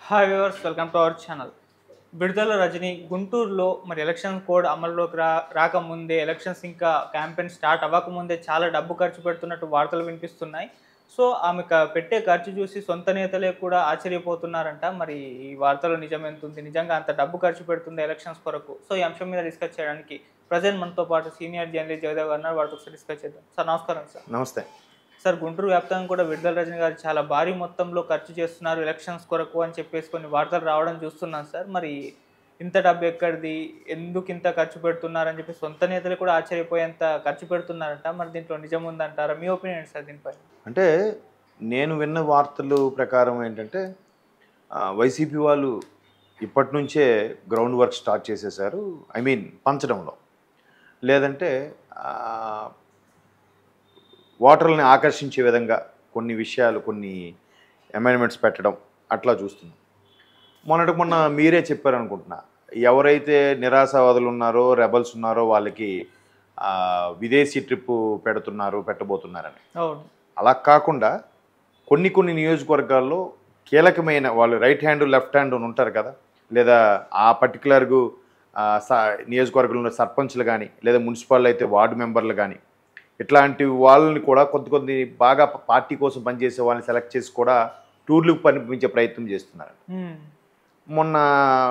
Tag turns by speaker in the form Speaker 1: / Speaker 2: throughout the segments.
Speaker 1: Hi viewers, welcome to our channel. విడుదల రజని గుంటూరులో మరి ఎలక్షన్ కోడ్ అమల్లోకి రాకముందే, ఎలక్షన్స్ ఇంకా క్యాంపెయిన్ స్టార్ట్ అవ్వకముందే చాలా డబ్బు ఖర్చు పెడుతున్నట్టు వార్తలు వినిపిస్తున్నాయి. సో ఆమె పెట్టే ఖర్చు చూసి సొంత నేతలే కూడా ఆశ్చర్యపోతున్నారంట. మరి ఈ వార్తలో నిజం ఎంత ఉంది? నిజంగా అంత డబ్బు ఖర్చు పెడుతుంది ఎలక్షన్స్ కొరకు? సో ఈ అంశం మీద డిస్కస్ చేయడానికి ప్రజెంట్ మనతో పాటు సీనియర్ జర్నలిస్ట్ జగదేవ్ గారు ఉన్నారు. వారితో ఒకసారి డిస్కస్ చేద్దాం. సార్ నమస్కారం. సార్
Speaker 2: నమస్తే.
Speaker 1: సార్, గుంటూరు వ్యాప్తంగా కూడా విడుదల రజని గారు చాలా భారీ మొత్తంలో ఖర్చు చేస్తున్నారు ఎలక్షన్స్ కొరకు అని చెప్పేసి కొన్ని వార్తలు రావడం చూస్తున్నాం సార్. మరి ఇంత డబ్బు ఎక్కడిది, ఎందుకు ఇంత ఖర్చు పెడుతున్నారని చెప్పి సొంత నేతలు కూడా ఆశ్చర్యపోయేంత ఖర్చు పెడుతున్నారంట. మరి దీంట్లో నిజం ఉందంటారా? మీ ఒపీనియన్ సార్ దీనిపై?
Speaker 2: అంటే నేను విన్న వార్తలు ప్రకారం ఏంటంటే వైసీపీ వాళ్ళు ఇప్పటి నుంచే గ్రౌండ్ వర్క్ స్టార్ట్ చేసేసారు. ఐ మీన్ పంచడంలో, లేదంటే ఓటర్లని ఆకర్షించే విధంగా కొన్ని విషయాలు, కొన్ని అమెండ్మెంట్స్ పెట్టడం అట్లా చూస్తున్నాం. మొన్న మీరే చెప్పారనుకుంటున్నా, ఎవరైతే నిరాశావాదులు ఉన్నారో, రెబల్స్ ఉన్నారో వాళ్ళకి విదేశీ ట్రిప్పు పెట్టబోతున్నారని.
Speaker 1: అవును.
Speaker 2: అలా కాకుండా కొన్ని నియోజకవర్గాల్లో కీలకమైన వాళ్ళు రైట్ హ్యాండ్ లెఫ్ట్ హ్యాండ్ అని ఉంటారు కదా, లేదా ఆ పర్టికులర్గా నియోజకవర్గంలో సర్పంచ్లు కానీ, లేదా మున్సిపల్ అయితే వార్డు మెంబర్లు కానీ, ఇట్లాంటి వాళ్ళని కూడా కొద్ది బాగా పార్టీ కోసం పనిచేసే వాళ్ళని సెలెక్ట్ చేసి కూడా టూర్లకు పంపించే ప్రయత్నం చేస్తున్నారు. మొన్న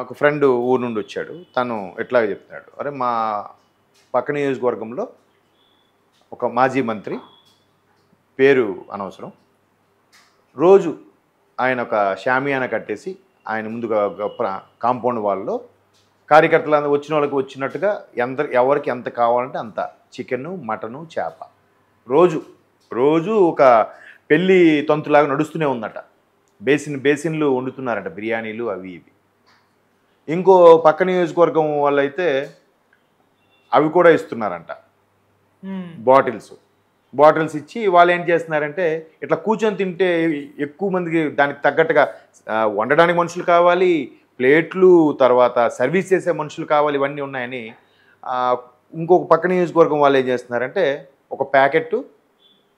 Speaker 2: ఒక ఫ్రెండ్ ఊరు నుండి వచ్చాడు. తను ఎట్లాగ చెప్తున్నాడు, అరే మా పక్క నియోజకవర్గంలో ఒక మాజీ మంత్రి, పేరు అనవసరం, రోజు ఆయన ఒక షామియానా కట్టేసి ఆయన ముందుగా కాంపౌండ్ వాళ్ళలో కార్యకర్తలు వచ్చిన వాళ్ళకి వచ్చినట్టుగా ఎవరికి ఎంత కావాలంటే అంత చికెను, మటను, చేప రోజు ఒక పెళ్ళి తంతులాగా నడుస్తూనే ఉందట. బేసిన్లు వండుతున్నారట, బిర్యానీలు అవి ఇవి. ఇంకో పక్క నియోజకవర్గం వాళ్ళైతే అవి కూడా ఇస్తున్నారంట, బాటిల్స్ ఇచ్చి వాళ్ళు ఏం చేస్తున్నారంటే, ఇట్లా కూర్చొని తింటే ఎక్కువ మందికి దానికి తగ్గట్టుగా వండడానికి మనుషులు కావాలి, ప్లేట్లు, తర్వాత సర్వీస్ చేసే మనుషులు కావాలి, ఇవన్నీ ఉన్నాయని ఇంకొక పక్క నియోజకవర్గం వాళ్ళు ఏం చేస్తున్నారంటే, ఒక ప్యాకెట్టు,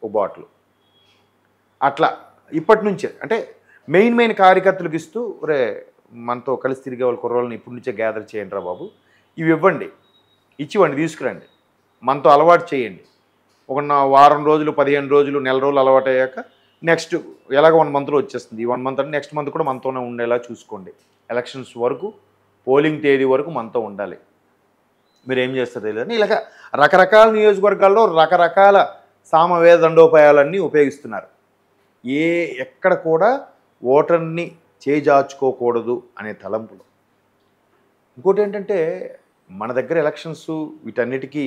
Speaker 2: ఒక బాటిల్ అట్లా ఇప్పటి నుంచే, అంటే మెయిన్ కార్యకర్తలకు ఇస్తూ, రే మనతో కలిసి తిరిగే వాళ్ళ కుర్రోళ్ళని ఇప్పటి నుంచే గ్యాదర్ చేయండి రా బాబు, ఇవి ఇవ్వండి, ఇచ్చివ్వండి, తీసుకురండి, మనతో అలవాటు చేయండి. ఒక వారం రోజులు, 15 రోజులు, నెల రోజులు అలవాటు అయ్యాక నెక్స్ట్ ఎలాగ 1 మంత్లో వచ్చేస్తుంది. ఈ 1 మంత్ అంటే నెక్స్ట్ మంత్ కూడా మనతోనే ఉండేలా చూసుకోండి. ఎలక్షన్స్ వరకు, పోలింగ్ తేదీ వరకు మనతో ఉండాలి. మీరు ఏం చేస్తారు తెలియదని ఇలాగ రకరకాల నియోజకవర్గాల్లో రకరకాల సామవేద దండోపాయాలన్నీ ఉపయోగిస్తున్నారు. ఎక్కడ కూడా ఓటర్ని చేజార్చుకోకూడదు అనే తలంపులు. ఇంకోటి ఏంటంటే, మన దగ్గర ఎలక్షన్స్ వీటన్నిటికీ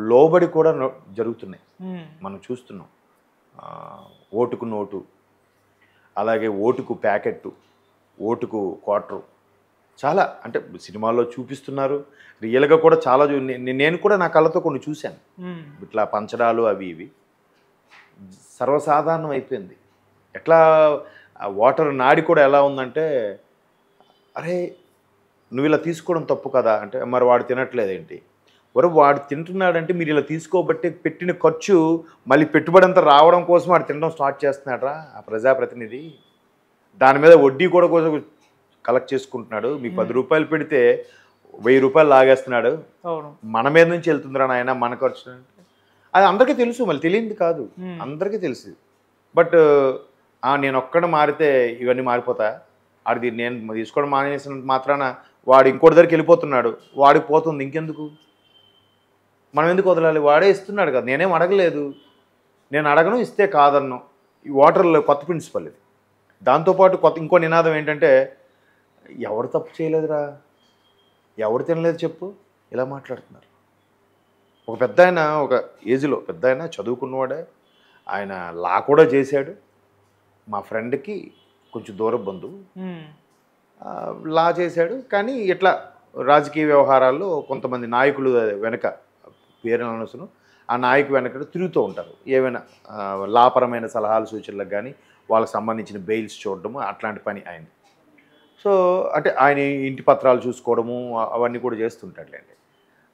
Speaker 2: లోబడి కూడా జరుగుతున్నాయి. మనం చూస్తున్నాం. ఓటుకు నోటు, అలాగే ఓటుకు ప్యాకెట్టు, ఓటుకు క్వార్టరు, చాలా అంటే సినిమాల్లో చూపిస్తున్నారు, రియల్గా కూడా చాలా. నేను కూడా నా కళ్ళతో కొన్ని చూశాను. ఇట్లా పంచడాలు అవి ఇవి సర్వసాధారణం అయిపోయింది. ఎట్లా వాటర్ నాడి కూడా ఎలా ఉందంటే, అరే నువ్వు ఇలా తీసుకోవడం తప్పు కదా అంటే, మరి వాడు తినట్లేదేంటి? వాడు తింటున్నాడంటే మీరు ఇలా తీసుకోబట్టి పెట్టిన ఖర్చు మళ్ళీ పెట్టుబడి అంతా రావడం కోసం వాడు తినడం స్టార్ట్ చేస్తున్నాడ్రా ఆ ప్రజాప్రతినిధి. దాని మీద వడ్డీ కూడా కోసం కలెక్ట్ చేసుకుంటున్నాడు. మీకు 10 రూపాయలు పెడితే 1000 రూపాయలు లాగేస్తున్నాడు. మన మీద నుంచి వెళ్తుందిరా నాయన, మన ఖర్చు అంటే. అది అందరికీ తెలుసు, మళ్ళీ తెలియదు కాదు, అందరికీ తెలుసు. బట్ నేను ఒక్కడ మారితే ఇవన్నీ మారిపోతా, అది నేను తీసుకోవడం మానేసిన మాత్రాన వాడు ఇంకోటి దగ్గరికి వెళ్ళిపోతున్నాడు, వాడికి పోతుంది, ఇంకెందుకు మనం ఎందుకు వదలాలి? వాడే ఇస్తున్నాడు కదా, నేనేం అడగలేదు, నేను అడగను, ఇస్తే కాదన్ను. ఈ వాటర్లో కొత్త ప్రిన్సిపల్ ఇది. దాంతోపాటు ఇంకో నినాదం ఏంటంటే, ఎవరు తప్పు చేయలేదురా, ఎవరు తినలేదు చెప్పు, ఇలా మాట్లాడుతున్నారు. ఒక పెద్ద ఆయన, ఒక ఏజ్లో పెద్ద ఆయన, చదువుకున్నవాడే, ఆయన లా కూడా చేశాడు. మా ఫ్రెండ్కి కొంచెం దూర బంధువు, లా చేశాడు. కానీ ఇట్లా రాజకీయ వ్యవహారాల్లో కొంతమంది నాయకులు వెనక, పేరును అనవసరం, ఆ నాయకు వెనక తిరుగుతూ ఉంటారు. ఏమైనా లాపరమైన సలహాలు సూచనలకు కానీ, వాళ్ళకి సంబంధించిన బెయిల్స్ చూడడము, అట్లాంటి పని ఆయన. సో అంటే ఆయన ఇంటి పత్రాలు చూసుకోవడము అవన్నీ కూడా చేస్తుంటాడులేండి,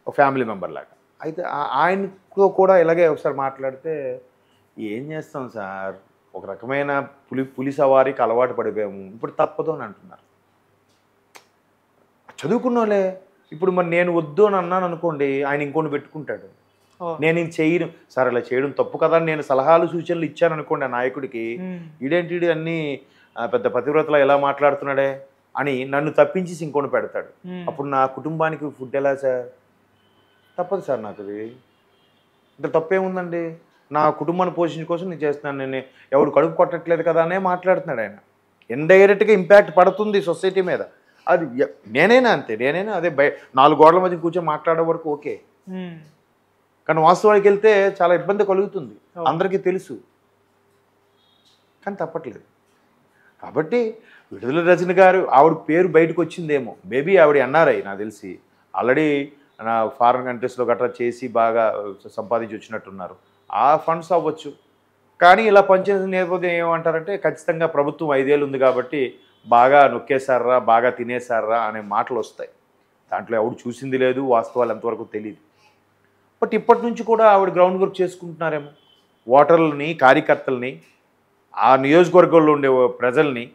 Speaker 2: ఒక ఫ్యామిలీ మెంబర్ లాగా. అయితే ఆయనతో కూడా ఇలాగే ఒకసారి మాట్లాడితే, ఏం చేస్తాం సార్, ఒక రకమైన పులి సవారీకి అలవాటు పడిపోయాము, ఇప్పుడు తప్పదు అని అంటున్నారు. చదువుకున్నోళ్ళే. ఇప్పుడు మరి నేను వద్దు అని అన్నాను అనుకోండి, ఆయన ఇంకోటి పెట్టుకుంటాడు. నేను ఇది చేయను సార్, అలా చేయడం తప్పు కదా అని నేను సలహాలు సూచనలు ఇచ్చాను అనుకోండి ఆ నాయకుడికి, ఈడేంటి అన్నీ పెద్ద పతివ్రతలా ఎలా మాట్లాడుతున్నాడే అని నన్ను తప్పించి ఇంకోటి పెడతాడు. అప్పుడు నా కుటుంబానికి ఫుడ్ ఎలా సార్? తప్పదు సార్, నాకు ఇది ఇంత తప్పేముందండి, నా కుటుంబాన్ని పోషించే కోసం నేను చేస్తున్నాను, నేను ఎవడు కడుపు కొట్టట్లేదు కదా అనే మాట్లాడుతున్నాడు ఆయన. ఇండైరెక్ట్గా ఇంపాక్ట్ పడుతుంది సొసైటీ మీద. అది నేనైనా అంతే, నేనైనా అదే 4 గోడల మధ్య కూర్చొని మాట్లాడే వరకు ఓకే, కానీ వాస్తవానికి వెళ్తే చాలా ఇబ్బంది కలుగుతుంది, అందరికీ తెలుసు, కానీ తప్పట్లేదు. కాబట్టి విడుదల రజని గారు ఆవిడ పేరు బయటకు వచ్చిందేమో, మేబీ ఆవిడ ఎన్ఆర్ఐ నాకు తెలిసి, ఆల్రెడీ ఫారిన్ కంట్రీస్లో గట్రా చేసి బాగా సంపాదించి వచ్చినట్టున్నారు, ఆ ఫండ్స్ అవ్వచ్చు. కానీ ఇలా పనిచేసిన నేపథ్యం ఏమంటారంటే ఖచ్చితంగా ప్రభుత్వం 5 ఏళ్ళు ఉంది కాబట్టి బాగా నొక్కేశారా, బాగా తినేశారా అనే మాటలు వస్తాయి. దాంట్లో ఎవడు చూసింది లేదు, వాస్తవాలు ఎంతవరకు తెలియదు. బట్ ఇప్పటి నుంచి కూడా ఆవిడ గ్రౌండ్ వర్క్ చేసుకుంటున్నారేమో, ఓటర్లని, కార్యకర్తల్ని, ఆ నియోజకవర్గంలో ఉండే ప్రజల్ని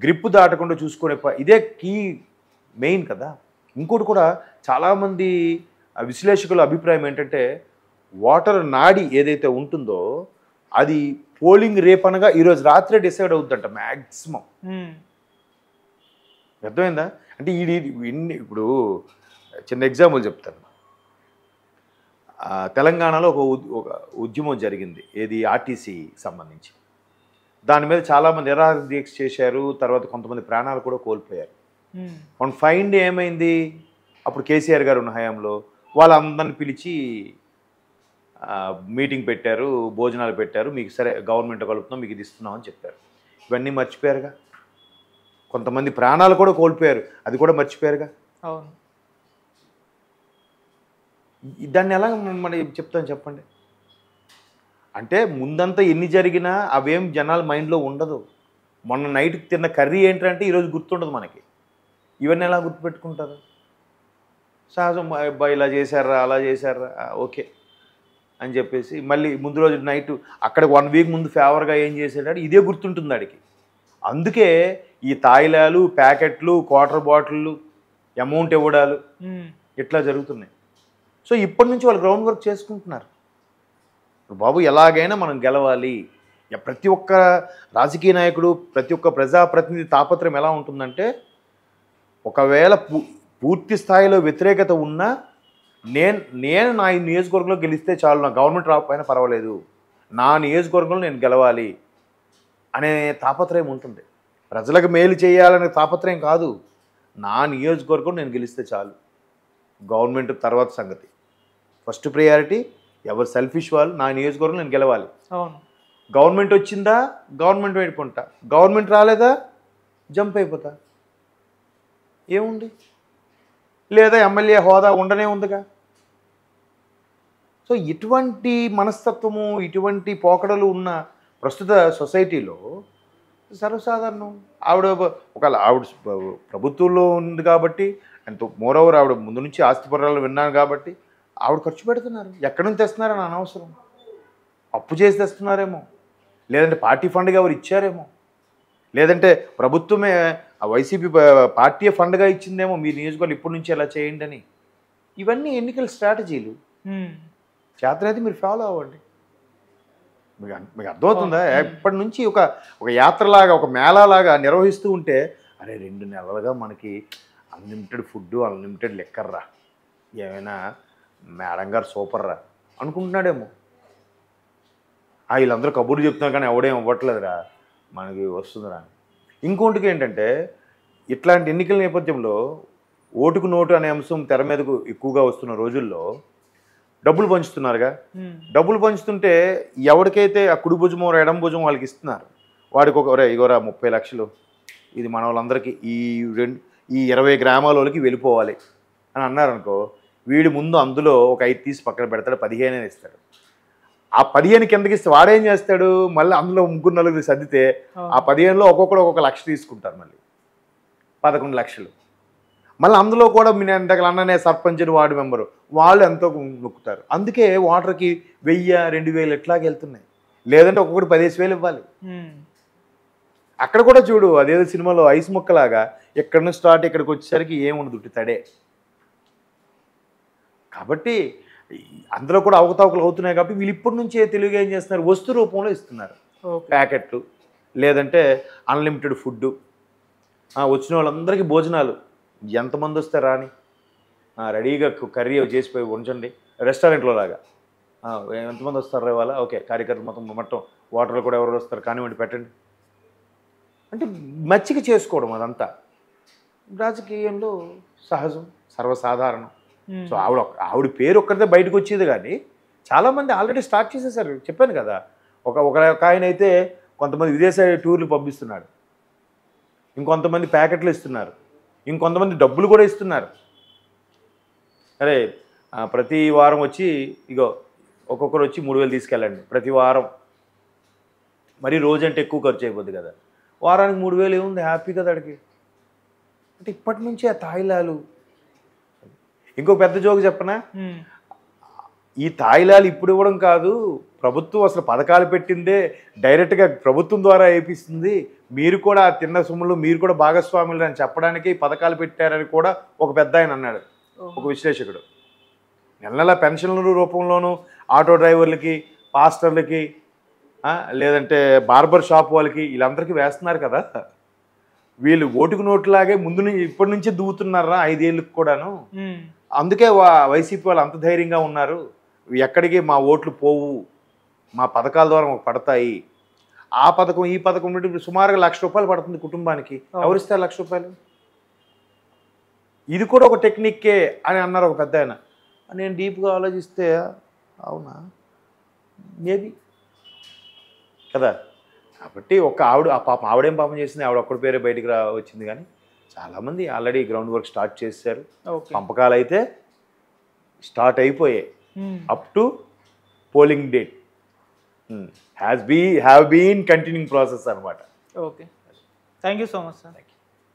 Speaker 2: గ్రిప్ దాటకుండా చూసుకునే ఇదే కీ మెయిన్ కదా. ఇంకోటి కూడా చాలామంది విశ్లేషకుల అభిప్రాయం ఏంటంటే, ఓటర్ నాడి ఏదైతే ఉంటుందో అది పోలింగ్ రేపనగా ఈరోజు రాత్రే డిసైడ్ అవుతుందంట మ్యాక్సిమం. అర్థమైందా? అంటే ఇప్పుడు చిన్న ఎగ్జాంపుల్ చెప్తాను. తెలంగాణలో ఒక ఉద్యమం జరిగింది, ఏది ఆర్టీసీ సంబంధించి. దాని మీద చాలామంది నిరాహార దీక్ష చేశారు, తర్వాత కొంతమంది ప్రాణాలు కూడా కోల్పోయారు. మన ఫైండ్ ఏమైంది, అప్పుడు కేసీఆర్ గారు ఉన్న హయాంలో వాళ్ళందరిని పిలిచి మీటింగ్ పెట్టారు, భోజనాలు పెట్టారు, మీకు సరే గవర్నమెంట్ కలుపుతున్నాం, మీకు ఇది ఇస్తున్నాం అని చెప్పారు. ఇవన్నీ మర్చిపోయారుగా, కొంతమంది ప్రాణాలు కూడా కోల్పోయారు, అది కూడా మర్చిపోయారుగా.
Speaker 1: అవును,
Speaker 2: దాన్ని ఎలా మరి చెప్తాను చెప్పండి. అంటే ముందంతా ఎన్ని జరిగినా అవేం జనాల మైండ్లో ఉండదు. మొన్న నైట్కి తిన్న కర్రీ ఏంటంటే ఈరోజు గుర్తుండదు మనకి. ఇవన్నీ ఎలా గుర్తుపెట్టుకుంటారు? సహజం, ఇలా చేశారా, అలా చేశారా, ఓకే అని చెప్పేసి మళ్ళీ ముందు రోజు నైట్ అక్కడ 1 వీక్ ముందు ఫేవర్గా ఏం చేసాడు ఇదే గుర్తుంటుంది వాడికి. అందుకే ఈ తాయిలాలు, ప్యాకెట్లు, క్వార్టర్ బాటిళ్ళు, అమౌంట్ ఇవ్వడాలు ఇట్లా జరుగుతున్నాయి. సో ఇప్పటి నుంచి వాళ్ళు గ్రౌండ్ వర్క్ చేసుకుంటున్నారు. బాబు ఎలాగైనా మనం గెలవాలి. ప్రతి ఒక్క రాజకీయ నాయకుడు, ప్రతి ఒక్క ప్రజాప్రతినిధి తాపత్రయం ఎలా ఉంటుందంటే, ఒకవేళ పూర్తి స్థాయిలో వ్యతిరేకత ఉన్నా నేను నా నియోజకవర్గంలో గెలిస్తే చాలు, నా గవర్నమెంట్ రాకపోయినా పర్వాలేదు, నా నియోజకవర్గంలో నేను గెలవాలి అనే తాపత్రయం ఉంటుంది. ప్రజలకు మేలు చేయాలనే తాపత్రయం కాదు, నా నియోజకవర్గం నేను గెలిస్తే చాలు, గవర్నమెంట్ తర్వాత సంగతి. ఫస్ట్ ప్రయారిటీ ఎవరు సెల్ఫిష్ వాళ్ళు, నా నియోజకవర్గం నేను గెలవాలి. గవర్నమెంట్ వచ్చిందా గవర్నమెంట్ వైపు ఉంటా, గవర్నమెంట్ రాలేదా జంప్ అయిపోతా, ఏముంది, లేదా ఎమ్మెల్యే హోదా ఉండనే ఉందిగా. సో ఇటువంటి మనస్తత్వము, ఇటువంటి పోకడలు ఉన్న ప్రస్తుత సొసైటీలో సర్వసాధారణం. ఆవిడ ప్రభుత్వంలో ఉంది కాబట్టి, అండ్ మోరోవర్ ఆవిడ ముందు నుంచి ఆస్తిపరాలు విన్నాను కాబట్టి ఆవిడ ఖర్చు పెడుతున్నారు. ఎక్కడి నుంచి తెస్తున్నారని అనవసరం, అప్పు చేసి తెస్తున్నారేమో, లేదంటే పార్టీ ఫండ్గా ఎవరు ఇచ్చారేమో, లేదంటే ప్రభుత్వమే ఆ వైసీపీ పార్టీ ఫండ్గా ఇచ్చిందేమో, మీ నియోజకవర్గం ఇప్పటి నుంచి ఎలా చేయండి అని. ఇవన్నీ ఎన్నికల స్ట్రాటజీలు. చేతనైతే మీరు ఫాలో అవ్వండి. మీకు అర్థమవుతుందా? ఇప్పటి నుంచి ఒక యాత్రలాగా, ఒక మేళాలాగా నిర్వహిస్తూ ఉంటే, అరే 2 నెలలుగా మనకి అన్లిమిటెడ్ ఫుడ్, అన్లిమిటెడ్ లెక్కర్రా, ఏమైనా మేడం గారు సూపర్ రా అనుకుంటున్నాడేమో. వీళ్ళందరూ కబుర్లు చెప్తున్నారు కానీ ఎవడేం ఇవ్వట్లేదురా, మనకి వస్తుందిరా. ఇంకోటికి ఏంటంటే, ఇట్లాంటి ఎన్నికల నేపథ్యంలో ఓటుకు నోటు అనే అంశం తెర మీదకు ఎక్కువగా వస్తున్న రోజుల్లో డబ్బులు పంచుతున్నారుగా. డబ్బులు పంచుతుంటే ఎవరికైతే ఆ కుడి భుజమో ఎడం భుజం వాళ్ళకి ఇస్తున్నారు, వాడికి ఇగోరా 30 లక్షలు, ఇది మన వాళ్ళందరికీ ఈ 20 గ్రామాల వాళ్ళకి వెళ్ళిపోవాలి అని అన్నారనుకో, వీడి ముందు అందులో ఒక 5 తీసి పక్కన పెడతాడు, 15 ఇస్తాడు. ఆ 15 కిందకి ఇస్తే వాడేం చేస్తాడు, మళ్ళీ అందులో 3-4 సర్దితే ఆ 15లో ఒక్కొక్కడు 1 లక్ష తీసుకుంటారు, మళ్ళీ 11 లక్షలు. మళ్ళీ అందులో కూడా మీ ఇంతకలు అన్ననే సర్పంచ్ వార్డు మెంబరు వాళ్ళు ఎంతో నొక్కుతారు. అందుకే వాటర్కి 1000-2000 ఎట్లాగే వెళ్తున్నాయి. లేదంటే ఒక్కొక్కటి 15,000 ఇవ్వాలి. అక్కడ కూడా చూడు అదేదో సినిమాలో ఐస్ ముక్కలాగా ఎక్కడి నుంచి స్టార్ట్ ఇక్కడికి వచ్చేసరికి ఏముండదు ఉట్టి తడే. కాబట్టి అందులో కూడా అవకతవకలు అవుతున్నాయి కాబట్టి వీళ్ళు ఇప్పటి నుంచే తెలివిగా ఏం చేస్తున్నారు, వస్తు రూపంలో ఇస్తున్నారు. ప్యాకెట్లు లేదంటే అన్లిమిటెడ్ ఫుడ్డు, వచ్చిన వాళ్ళందరికీ భోజనాలు ఎంతమంది వస్తే రాని రెడీగా కర్రీ చేసిపోయి ఉంచండి, రెస్టారెంట్లో లాగా. ఎంతమంది వస్తారు ఇవాళ, ఓకే కార్యకర్తలు మొత్తం వాటర్లు కూడా ఎవరు వస్తారు కానివ్వండి పెట్టండి అంటే మచ్చిక చేసుకోవడం అదంతా రాజకీయంలో సహజం, సర్వసాధారణం. సో ఆవిడ పేరు ఒక్కరిదే బయటకు వచ్చేది కానీ చాలామంది ఆల్రెడీ స్టార్ట్ చేసేసారు. చెప్పాను కదా, ఒక ఆయన అయితే కొంతమంది విదేశీ టూర్లు పంపిస్తున్నాడు, ఇంకొంతమంది ప్యాకెట్లు ఇస్తున్నారు, ఇంకొంతమంది డబ్బులు కూడా ఇస్తున్నారు. అరే ప్రతి వారం వచ్చి ఇగో ఒక్కొక్కరు వచ్చి 3,000 తీసుకెళ్ళండి ప్రతి వారం. మరి రోజంటే ఎక్కువ ఖర్చు అయిపోద్ది కదా, వారానికి 3,000 ఏముంది హ్యాపీ కదా అడిగి. అంటే ఇప్పటి నుంచే ఆ తాయిలాలు. ఇంకో పెద్ద జోక్ చెప్పనా, ఈ తాయిలాలు ఇప్పుడు ఇవ్వడం కాదు, ప్రభుత్వం అసలు పథకాలు పెట్టిందే డైరెక్ట్గా ప్రభుత్వం ద్వారా వేపిస్తుంది, మీరు కూడా తిన్న సొమ్ములు మీరు కూడా భాగస్వాములు అని చెప్పడానికి పథకాలు పెట్టారని కూడా ఒక పెద్ద ఆయన అన్నాడు, ఒక విశ్లేషకుడు. నెల పెన్షన్ల రూపంలోనూ ఆటో డ్రైవర్లకి, పాస్టర్లకి, లేదంటే బార్బర్ షాప్ వాళ్ళకి వీళ్ళందరికీ వేస్తున్నారు కదా. వీళ్ళు ఓటుకు నోట్లాగే ముందు నుంచి ఇప్పటి నుంచే దువ్వుతున్నారా 5 ఏళ్ళకి కూడాను. అందుకే వైసీపీ వాళ్ళు అంత ధైర్యంగా ఉన్నారు, ఎక్కడికి మా ఓట్లు పోవు, మా పథకాల ద్వారా మాకు పడతాయి. ఆ పథకం ఈ పథకం సుమారుగా ₹1,00,000 పడుతుంది కుటుంబానికి, ఎవరిస్తారు ₹1,00,000? ఇది కూడా ఒక టెక్నిక్కే అని అన్నారు ఒక పెద్ద ఆయన. నేను డీప్గా ఆలోచిస్తే అవునా, మేబీ కదా. కాబట్టి ఒక ఆవిడేం పాపం చేసింది, ఆవిడ ఒక్కడి పేరే బయటికి వచ్చింది కానీ చాలామంది ఆల్రెడీ గ్రౌండ్ వర్క్ స్టార్ట్ చేశారు. పంపకాలు అయితే స్టార్ట్ అయిపోయాయి up to polling date. Have been continuing process అనమాట.
Speaker 1: Okay, thank you so much sir.